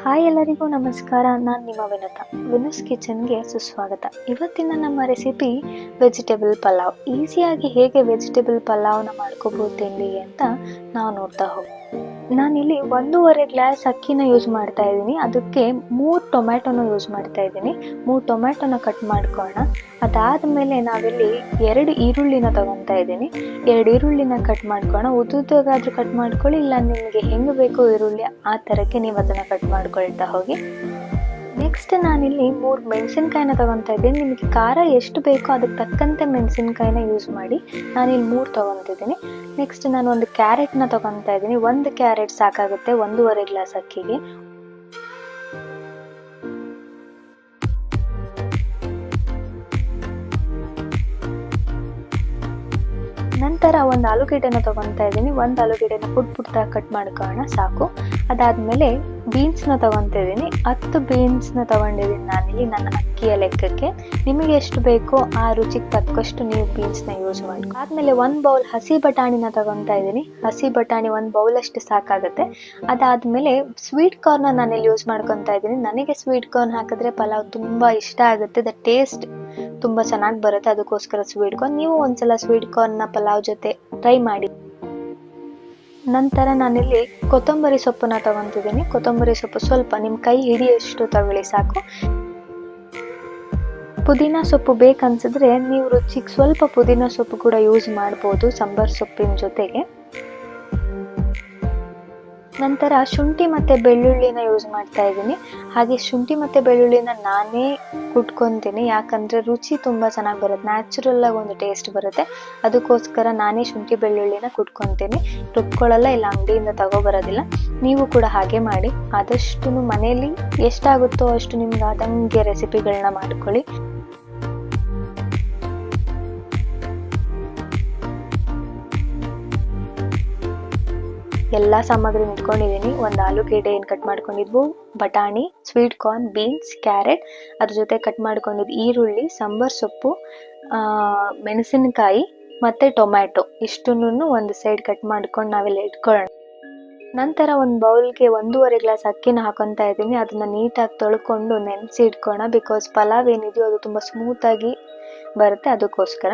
Hi ಎಲ್ಲರಿಗೂ ನಮಸ್ಕಾರ. ನಾನು ನಿಮ್ಮ ವಿನುತಾ. ವಿನುಸ್ ಕಿಚನ್ಗೆ ಸುಸ್ವಾಗತ. ಇವತ್ತಿನ ನಮ್ಮ ರೆಸಿಪಿ ವೆಜಿಟೇಬಲ್ ಪಲಾವ್. ಈಸಿಯಾಗಿ ಹೇಗೆ ವೆಜಿಟೇಬಲ್ ಪಲಾವ್ನ ಮಾಡ್ಕೋಬೋದು ತಿಂಡಿಗೆ ಅಂತ ನಾವು ನೋಡ್ತಾ ಹೋಗಿ. ನಾನಿಲ್ಲಿ 1.5 ಗ್ಲಾಸ್ ಅಕ್ಕಿನ ಯೂಸ್ ಮಾಡ್ತಾ ಇದ್ದೀನಿ. ಅದಕ್ಕೆ 3 ಟೊಮ್ಯಾಟೊನ ಯೂಸ್ ಮಾಡ್ತಾ ಇದ್ದೀನಿ. 3 ಟೊಮ್ಯಾಟೊನ ಕಟ್ ಮಾಡ್ಕೊಳ್ಳೋಣ. ಅದಾದಮೇಲೆ ನಾವಿಲ್ಲಿ 2 ಈರುಳ್ಳಿನ ತೊಗೊತಾ ಇದ್ದೀನಿ. 2 ಈರುಳ್ಳಿನ ಕಟ್ ಮಾಡ್ಕೊಳ್ಳೋಣ. ಉದ್ದುದ್ದಾದ್ರೂ ಕಟ್ ಮಾಡ್ಕೊಳ್ಳಿ, ಇಲ್ಲ ನಿಮಗೆ ಹೆಂಗೆ ಬೇಕು ಈರುಳ್ಳಿ ಆ ಥರಕ್ಕೆ ನೀವು ಅದನ್ನು ಕಟ್ ಮಾಡ್ಕೊಳ್ತಾ ಹೋಗಿ. ನೆಕ್ಸ್ಟ್ ನಾನಿಲ್ಲಿ 3 ಮೆಣಸಿನ್ಕಾಯಿನ ತೊಗೊತಾ ಇದ್ದೀನಿ. ನಿಮಗೆ ಖಾರ ಎಷ್ಟು ಬೇಕೋ ಅದಕ್ಕೆ ತಕ್ಕಂತೆ ಮೆಣಸಿನ್ಕಾಯಿನ ಯೂಸ್ ಮಾಡಿ. ನಾನಿಲ್ಲಿ 3 ತೊಗೊತಿದ್ದೀನಿ. ನೆಕ್ಸ್ಟ್ ನಾನು ಒಂದು ಕ್ಯಾರೆಟ್ನ ತೊಗೊತಾ ಇದ್ದೀನಿ. 1 ಕ್ಯಾರೆಟ್ ಸಾಕಾಗುತ್ತೆ 1.5 ಗ್ಲಾಸ್ ಅಕ್ಕಿಗೆ. ನಂತರ ಒಂದು ಆಲೂಗೆಡ್ಡೆನ ತೊಗೊತಾ ಇದ್ದೀನಿ. 1 ಆಲೂಗೆಡ್ಡೆನ ಪುಟ್ಟಾಗಿ ಕಟ್ ಮಾಡ್ಕೊಳ್ಳೋಣ ಸಾಕು. ಅದಾದಮೇಲೆ ಬೀನ್ಸ್ನ ತೊಗೊತಾ ಇದ್ದೀನಿ. 10 ಬೀನ್ಸ್ನ ತೊಗೊಂಡಿದ್ದೀನಿ ನಾನಿಲ್ಲಿ ನನ್ನ ಅಕ್ಕಿಯ ಲೆಕ್ಕಕ್ಕೆ. ನಿಮಗೆ ಎಷ್ಟು ಬೇಕೋ ಆ ರುಚಿಗೆ ತಕ್ಕಷ್ಟು ನೀವು ಬೀನ್ಸ್ನ ಯೂಸ್ ಮಾಡಿ. ಆದಮೇಲೆ 1 ಬೌಲ್ ಹಸಿ ಬಟಾಣಿನ ತೊಗೊತಾ ಇದ್ದೀನಿ. ಹಸಿ ಬಟಾಣಿ 1 ಬೌಲಷ್ಟು ಸಾಕಾಗುತ್ತೆ. ಅದಾದಮೇಲೆ ಸ್ವೀಟ್ ಕಾರ್ನ ನಾನಿಲ್ಲಿ ಯೂಸ್ ಮಾಡ್ಕೊತಾ ಇದ್ದೀನಿ. ನನಗೆ ಸ್ವೀಟ್ ಕಾರ್ನ್ ಹಾಕಿದ್ರೆ ಪಲಾವ್ ತುಂಬ ಇಷ್ಟ ಆಗುತ್ತೆ. ದ ಟೇಸ್ಟ್ ತುಂಬ ಚೆನ್ನಾಗಿ ಬರುತ್ತೆ, ಅದಕ್ಕೋಸ್ಕರ ಸ್ವೀಟ್ ಕಾರ್ನ್. ನೀವು ಒಂದ್ಸಲ ಸ್ವೀಟ್ ಕಾರ್ನ್ನ ಪಲಾವ್ ಜೊತೆ ಟ್ರೈ ಮಾಡಿ. ನಂತರ ನಾನಿಲ್ಲಿ ಕೊತ್ತಂಬರಿ ಸೊಪ್ಪನ್ನ ತೊಗೊತಿದ್ದೀನಿ. ಕೊತ್ತಂಬರಿ ಸೊಪ್ಪು ಸ್ವಲ್ಪ ನಿಮ್ಮ ಕೈ ಹಿಡಿಯಷ್ಟು ತಗೊಳ್ಳಿ ಸಾಕು. ಪುದೀನ ಸೊಪ್ಪು ಬೇಕನ್ಸಿದ್ರೆ ನೀವು ರುಚಿಗೆ ಸ್ವಲ್ಪ ಪುದೀನ ಸೊಪ್ಪು ಕೂಡ ಯೂಸ್ ಮಾಡ್ಬೋದು ಸಾಂಬಾರ್ ಸೊಪ್ಪಿನ ಜೊತೆಗೆ. ನಂತರ ಶುಂಠಿ ಮತ್ತು ಬೆಳ್ಳುಳ್ಳಿನ ಯೂಸ್ ಮಾಡ್ತಾ ಇದ್ದೀನಿ. ಹಾಗೆ ಶುಂಠಿ ಮತ್ತು ಬೆಳ್ಳುಳ್ಳಿನ ನಾನೇ ಕುಟ್ಕೊತೀನಿ, ಯಾಕಂದರೆ ರುಚಿ ತುಂಬ ಚೆನ್ನಾಗಿ ಬರುತ್ತೆ. ನ್ಯಾಚುರಲ್ಲಾಗಿ ಒಂದು ಟೇಸ್ಟ್ ಬರುತ್ತೆ, ಅದಕ್ಕೋಸ್ಕರ ನಾನೇ ಶುಂಠಿ ಬೆಳ್ಳುಳ್ಳಿನ ಕುಟ್ಕೊತೀನಿ. ರುಬ್ಕೊಳ್ಳಲ್ಲ, ಇಲ್ಲ ಅಂಗಡಿಯಿಂದ ತಗೋಬರೋದಿಲ್ಲ. ನೀವು ಕೂಡ ಹಾಗೆ ಮಾಡಿ. ಆದಷ್ಟು ಮನೆಯಲ್ಲಿ ಎಷ್ಟಾಗುತ್ತೋ ಅಷ್ಟು ನಿಮ್ಗೆ ಆದಂಗೆ ರೆಸಿಪಿಗಳನ್ನ ಮಾಡ್ಕೊಳ್ಳಿ. ಎಲ್ಲ ಸಾಮಗ್ರಿ ಇಟ್ಕೊಂಡಿದ್ದೀನಿ. 1 ಆಲೂಗೆಡ್ಡೆ ಏನು ಕಟ್ ಮಾಡ್ಕೊಂಡಿದ್ವು, ಬಟಾಣಿ, ಸ್ವೀಟ್ ಕಾರ್ನ್, ಬೀನ್ಸ್, ಕ್ಯಾರೆಟ್, ಅದ್ರ ಜೊತೆ ಕಟ್ ಮಾಡ್ಕೊಂಡಿದ್ದು ಈರುಳ್ಳಿ, ಸಾಂಬಾರ್ ಸೊಪ್ಪು, ಮೆಣಸಿನಕಾಯಿ ಮತ್ತು ಟೊಮ್ಯಾಟೊ ಇಷ್ಟನ್ನು ಒಂದು ಸೈಡ್ ಕಟ್ ಮಾಡ್ಕೊಂಡು ನಾವೆಲ್ಲ ಇಟ್ಕೊಳ್ಳೋಣ. ನಂತರ ಒಂದು ಬೌಲ್ಗೆ 1.5 ಗ್ಲಾಸ್ ಅಕ್ಕಿನ ಹಾಕೊತಾ ಇದ್ದೀನಿ. ಅದನ್ನು ನೀಟಾಗಿ ತೊಳ್ಕೊಂಡು ನೆನೆಸಿ ಇಟ್ಕೊಳ್ಳೋಣ. ಬಿಕಾಸ್ ಪಲಾವ್ ಏನಿದೆಯೋ ಅದು ತುಂಬ ಸ್ಮೂತಾಗಿ ಬರುತ್ತೆ, ಅದಕ್ಕೋಸ್ಕರ.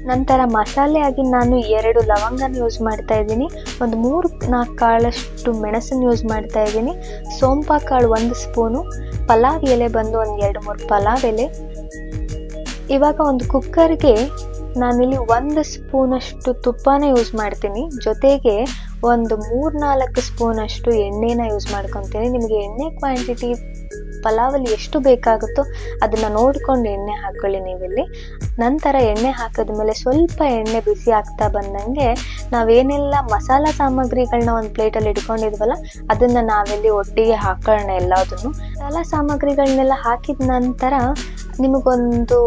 ನಂತರ ಮಸಾಲೆಯಾಗಿ ನಾನು 2 ಲವಂಗನ ಯೂಸ್ ಮಾಡ್ತಾ ಇದ್ದೀನಿ. ಒಂದು 3-4 ಕಾಳಷ್ಟು ಮೆಣಸನ್ನು ಯೂಸ್ ಮಾಡ್ತಾ ಇದ್ದೀನಿ. ಸೋಂಪು ಕಾಳು 1 ಸ್ಪೂನು, ಪಲಾವ್ ಎಲೆ ಬಂದು ಒಂದು 2-3 ಪಲಾವ್ ಎಲೆ. ಇವಾಗ ಒಂದು ಕುಕ್ಕರ್ಗೆ ನಾನಿಲ್ಲಿ 1 ಸ್ಪೂನಷ್ಟು ತುಪ್ಪನ ಯೂಸ್ ಮಾಡ್ತೀನಿ. ಜೊತೆಗೆ ಒಂದು 3-4 ಸ್ಪೂನಷ್ಟು ಎಣ್ಣೆನ ಯೂಸ್ ಮಾಡ್ಕೊತೀನಿ. ನಿಮಗೆ ಎಣ್ಣೆ ಕ್ವಾಂಟಿಟಿ ಪಲಾವಲ್ಲಿ ಎಷ್ಟು ಬೇಕಾಗುತ್ತೋ ಅದನ್ನು ನೋಡ್ಕೊಂಡು ಎಣ್ಣೆ ಹಾಕ್ಕೊಳ್ಳಿ ನೀವಿಲ್ಲಿ. ನಂತರ ಎಣ್ಣೆ ಹಾಕಿದ್ಮೇಲೆ ಸ್ವಲ್ಪ ಎಣ್ಣೆ ಬಿಸಿ ಆಗ್ತಾ ಬಂದಂಗೆ ನಾವೇನೆಲ್ಲ ಮಸಾಲ ಸಾಮಗ್ರಿಗಳನ್ನ ಒಂದು ಪ್ಲೇಟಲ್ಲಿ ಇಟ್ಕೊಂಡಿದ್ವಲ್ಲ ಅದನ್ನು ನಾವಿಲ್ಲಿ ಒಟ್ಟಿಗೆ ಹಾಕೊಳ್ಳೋಣ ಎಲ್ಲದನ್ನು. ಮಸಾಲ ಸಾಮಗ್ರಿಗಳನ್ನೆಲ್ಲ ಹಾಕಿದ ನಂತರ ನಿಮಗೊಂದು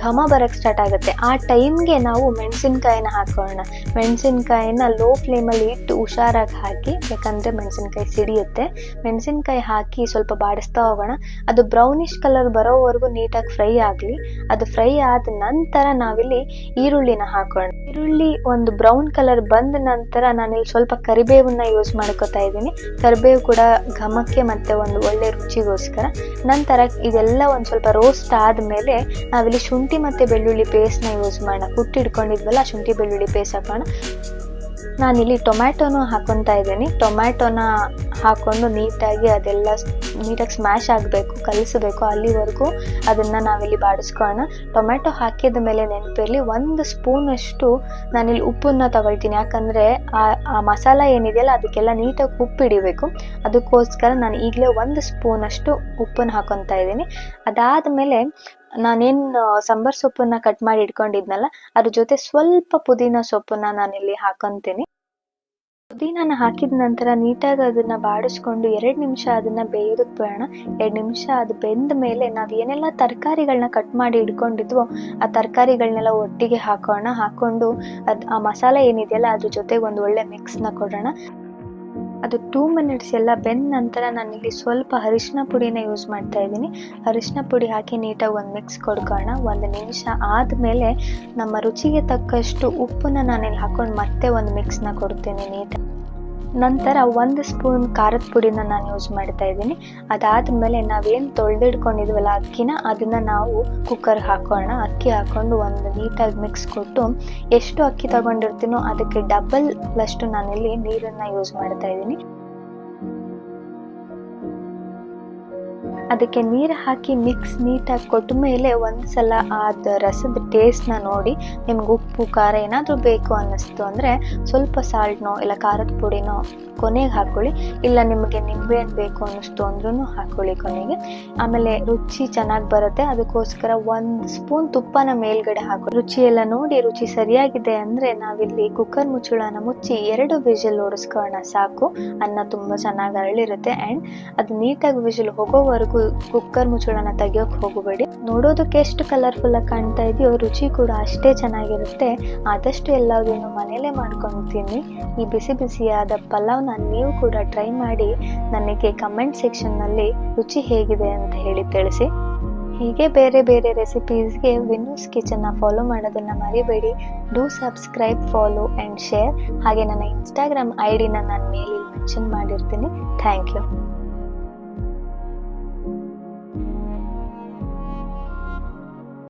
ಘಮ ಬರೋಕ್ಕೆ ಸ್ಟಾರ್ಟ್ ಆಗುತ್ತೆ. ಆ ಟೈಮ್ಗೆ ನಾವು ಮೆಣಸಿನ್ಕಾಯಿನ ಹಾಕೋಣ. ಮೆಣಸಿನ್ಕಾಯಿನ ಲೋ ಫ್ಲೇಮಲ್ಲಿ ಇಟ್ಟು ಹುಷಾರಾಗಿ ಹಾಕಿ, ಯಾಕಂದರೆ ಮೆಣಸಿನ್ಕಾಯಿ ಸಿಡಿಯುತ್ತೆ. ಮೆಣಸಿನ್ಕಾಯಿ ಹಾಕಿ ಸ್ವಲ್ಪ ಬಾಡಿಸ್ತಾ ಹೋಗೋಣ. ಅದು ಬ್ರೌನಿಷ್ ಕಲರ್ ಬರೋವರೆಗೂ ನೀಟಾಗಿ ಫ್ರೈ ಆಗಲಿ. ಅದು ಫ್ರೈ ಆದ ನಂತರ ನಾವಿಲ್ಲಿ ಈರುಳ್ಳಿನ ಹಾಕೋಣ. ಈರುಳ್ಳಿ ಒಂದು ಬ್ರೌನ್ ಕಲರ್ ಬಂದ ನಂತರ ನಾನಿಲ್ಲಿ ಸ್ವಲ್ಪ ಕರಿಬೇವನ್ನ ಯೂಸ್ ಮಾಡ್ಕೋತಾ ಇದ್ದೀನಿ. ಕರಿಬೇವು ಕೂಡ ಘಮಕ್ಕೆ ಮತ್ತು ಒಂದು ಒಳ್ಳೆ ರುಚಿಗೋಸ್ಕರ. ನಂತರ ಇದೆಲ್ಲ ಒಂದು ಸ್ವಲ್ಪ ರೋಸ್ಟ್ ಆದಮೇಲೆ ನಾವಿಲ್ಲಿ ಶುಂಠಿ ಮತ್ತು ಬೆಳ್ಳುಳ್ಳಿ ಪೇಸ್ಟ್ನ ಯೂಸ್ ಮಾಡೋಣ. ಕುಟ್ಟಿಟ್ಕೊಂಡಿದ್ವಲ್ಲ ಶುಂಠಿ ಬೆಳ್ಳುಳ್ಳಿ ಪೇಸ್ಟ್ ಹಾಕೋಣ. ನಾನಿಲ್ಲಿ ಟೊಮ್ಯಾಟೊನೂ ಹಾಕೊತಾ ಇದ್ದೀನಿ. ಟೊಮ್ಯಾಟೊನ ಹಾಕ್ಕೊಂಡು ನೀಟಾಗಿ ಅದೆಲ್ಲ ನೀಟಾಗಿ ಸ್ಮ್ಯಾಶ್ ಆಗಬೇಕು, ಕಲಿಸಬೇಕು. ಅಲ್ಲಿವರೆಗೂ ಅದನ್ನು ನಾವಿಲ್ಲಿ ಬಾಡಿಸ್ಕೊಳ್ಳೋಣ. ಟೊಮ್ಯಾಟೊ ಹಾಕಿದ ಮೇಲೆ ನೆನಪಿರಲಿ 1 ಸ್ಪೂನಷ್ಟು ನಾನಿಲ್ಲಿ ಉಪ್ಪನ್ನು ತಗೊಳ್ತೀನಿ. ಯಾಕಂದರೆ ಆ ಮಸಾಲ ಏನಿದೆಯಲ್ಲ ಅದಕ್ಕೆಲ್ಲ ನೀಟಾಗಿ ಉಪ್ಪು ಹಿಡಿಬೇಕು, ಅದಕ್ಕೋಸ್ಕರ ನಾನು ಈಗಲೇ 1 ಸ್ಪೂನಷ್ಟು ಉಪ್ಪನ್ನು ಹಾಕೊತಾ ಇದ್ದೀನಿ. ಅದಾದಮೇಲೆ ನಾನೇನು ಸಾಂಬಾರ್ ಸೊಪ್ಪನ್ನು ಕಟ್ ಮಾಡಿ ಇಟ್ಕೊಂಡಿದ್ನಲ್ಲ ಅದ್ರ ಜೊತೆ ಸ್ವಲ್ಪ ಪುದೀನ ಸೊಪ್ಪನ್ನು ನಾನಿಲ್ಲಿ ಹಾಕೊತೀನಿ. ಪುದೀನಾನ ಹಾಕಿದ ನಂತರ ನೀಟಾಗಿ ಅದನ್ನ ಬಾಡಿಸ್ಕೊಂಡು 2 ನಿಮಿಷ ಅದನ್ನ ಬೇಯೋದಕ್ಕೆ ಬಿಡೋಣ. 2 ನಿಮಿಷ ಅದು ಬೆಂದ ಮೇಲೆ ನಾವು ಏನೆಲ್ಲ ತರಕಾರಿಗಳನ್ನ ಕಟ್ ಮಾಡಿ ಇಟ್ಕೊಂಡಿದ್ವೋ ಆ ತರಕಾರಿಗಳನ್ನೆಲ್ಲ ಒಟ್ಟಿಗೆ ಹಾಕೊಂಡು ಆ ಮಸಾಲೆ ಏನಿದೆಯಲ್ಲ ಅದ್ರ ಜೊತೆಗೆ ಒಂದು ಒಳ್ಳೆ ಮಿಕ್ಸ್ನ ಕೊಡೋಣ. ಅದು 2 ಮಿನಿಟ್ಸ್ ಎಲ್ಲ ಬೆಂದ ನಂತರ ನಾನಿಲ್ಲಿ ಸ್ವಲ್ಪ ಅರಿಶಿನ ಪುಡಿನ ಯೂಸ್ ಮಾಡ್ತಾ ಇದ್ದೀನಿ. ಅರಿಶಿನ ಪುಡಿ ಹಾಕಿ ನೀಟಾಗಿ ಒಂದು ಮಿಕ್ಸ್ ಕೊಡ್ಕೊಳ್ಳೋಣ. 1 ನಿಮಿಷ ಆದಮೇಲೆ ನಮ್ಮ ರುಚಿಗೆ ತಕ್ಕಷ್ಟು ಉಪ್ಪನ್ನ ನಾನಿಲ್ಲಿ ಹಾಕೊಂಡು ಮತ್ತೆ ಒಂದು ಮಿಕ್ಸ್ನ ಕೊಡ್ತೀನಿ ನೀಟಾಗಿ. ನಂತರ 1 ಸ್ಪೂನ್ ಖಾರದ ಪುಡಿನ ನಾನು ಯೂಸ್ ಮಾಡ್ತಾ ಇದ್ದೀನಿ. ಅದಾದಮೇಲೆ ನಾವೇನು ತೊಳೆದಿಟ್ಕೊಂಡಿದ್ವಲ್ಲ ಅಕ್ಕಿನ ಅದನ್ನು ನಾವು ಕುಕ್ಕರ್ಗೆ ಹಾಕೋಣ. ಅಕ್ಕಿ ಹಾಕ್ಕೊಂಡು ಒಂದು ನೀಟಾಗಿ ಮಿಕ್ಸ್ ಕೊಟ್ಟು ಎಷ್ಟು ಅಕ್ಕಿ ತಗೊಂಡಿರ್ತೀನೋ ಅದಕ್ಕೆ ಡಬಲ್ ಅಷ್ಟು ನಾನಿಲ್ಲಿ ನೀರನ್ನು ಯೂಸ್ ಮಾಡ್ತಾ ಇದ್ದೀನಿ. ಅದಕ್ಕೆ ನೀರು ಹಾಕಿ ಮಿಕ್ಸ್ ನೀಟಾಗಿ ಕೊಟ್ಟ ಮೇಲೆ ಒಂದ್ಸಲ ಅದು ರಸದ ಟೇಸ್ಟ್ನ ನೋಡಿ ನಿಮ್ಗೆ ಉಪ್ಪು ಖಾರ ಏನಾದರೂ ಬೇಕು ಅನ್ನಿಸ್ತು ಅಂದರೆ ಸ್ವಲ್ಪ ಸಾಲ್ಟ್ನೋ ಇಲ್ಲ ಖಾರದ ಪುಡಿನೋ ಕೊನೆಗೆ ಹಾಕ್ಕೊಳ್ಳಿ. ಇಲ್ಲ ನಿಮಗೆ ನಿಂಬೆಹಣ್ಣು ಬೇಕು ಅನ್ನಿಸ್ತು ಅಂದ್ರೂ ಹಾಕ್ಕೊಳ್ಳಿ ಕೊನೆಗೆ. ಆಮೇಲೆ ರುಚಿ ಚೆನ್ನಾಗಿ ಬರುತ್ತೆ, ಅದಕ್ಕೋಸ್ಕರ 1 ಸ್ಪೂನ್ ತುಪ್ಪನ ಮೇಲ್ಗಡೆ ಹಾಕಿ ರುಚಿ ಎಲ್ಲ ನೋಡಿ ರುಚಿ ಸರಿಯಾಗಿದೆ ಅಂದರೆ ನಾವಿಲ್ಲಿ ಕುಕ್ಕರ್ ಮುಚ್ಚಳನ ಮುಚ್ಚಿ 2 ವಿಜಿಲ್ ಓಡಿಸ್ಕೊಳ್ಳೋಣ ಸಾಕು. ಅನ್ನ ತುಂಬ ಚೆನ್ನಾಗಿ ಅರಳಿರುತ್ತೆ. ಆ್ಯಂಡ್ ಅದು ನೀಟಾಗಿ ವಿಜಿಲ್ ಹೋಗೋವರೆಗೂ ಕುಕ್ಕರ್ ಮುಚ್ಚಳನ ತೆಗಿಯೋಕೆ ಹೋಗಬೇಡಿ. ನೋಡೋದಕ್ಕೆ ಎಷ್ಟು ಕಲರ್ಫುಲ್ ಆಗಿ ಕಾಣ್ತಾ ಇದೆಯೋ ರುಚಿ ಕೂಡ ಅಷ್ಟೇ ಚೆನ್ನಾಗಿರುತ್ತೆ. ಆದಷ್ಟು ಎಲ್ಲದನ್ನು ಮನೇಲೇ ಮಾಡ್ಕೊತೀನಿ. ಈ ಬಿಸಿ ಬಿಸಿಯಾದ ಪಲಾವ್ನ ನೀವು ಕೂಡ ಟ್ರೈ ಮಾಡಿ ನನಗೆ ಕಮೆಂಟ್ ಸೆಕ್ಷನ್ನಲ್ಲಿ ರುಚಿ ಹೇಗಿದೆ ಅಂತ ಹೇಳಿ ತಿಳಿಸಿ. ಹೀಗೆ ಬೇರೆ ಬೇರೆ ರೆಸಿಪೀಸ್ಗೆ ವಿನ್ನೂಸ್ ಕಿಚನ್ನ ಫಾಲೋ ಮಾಡೋದನ್ನು ಮರಿಬೇಡಿ. Do subscribe, follow and share. ಹಾಗೆ ನನ್ನ ಇನ್ಸ್ಟಾಗ್ರಾಮ್ ID ನಾನು ಮೇಲೆ ಮೆನ್ಷನ್ ಮಾಡಿರ್ತೀನಿ. Thank you.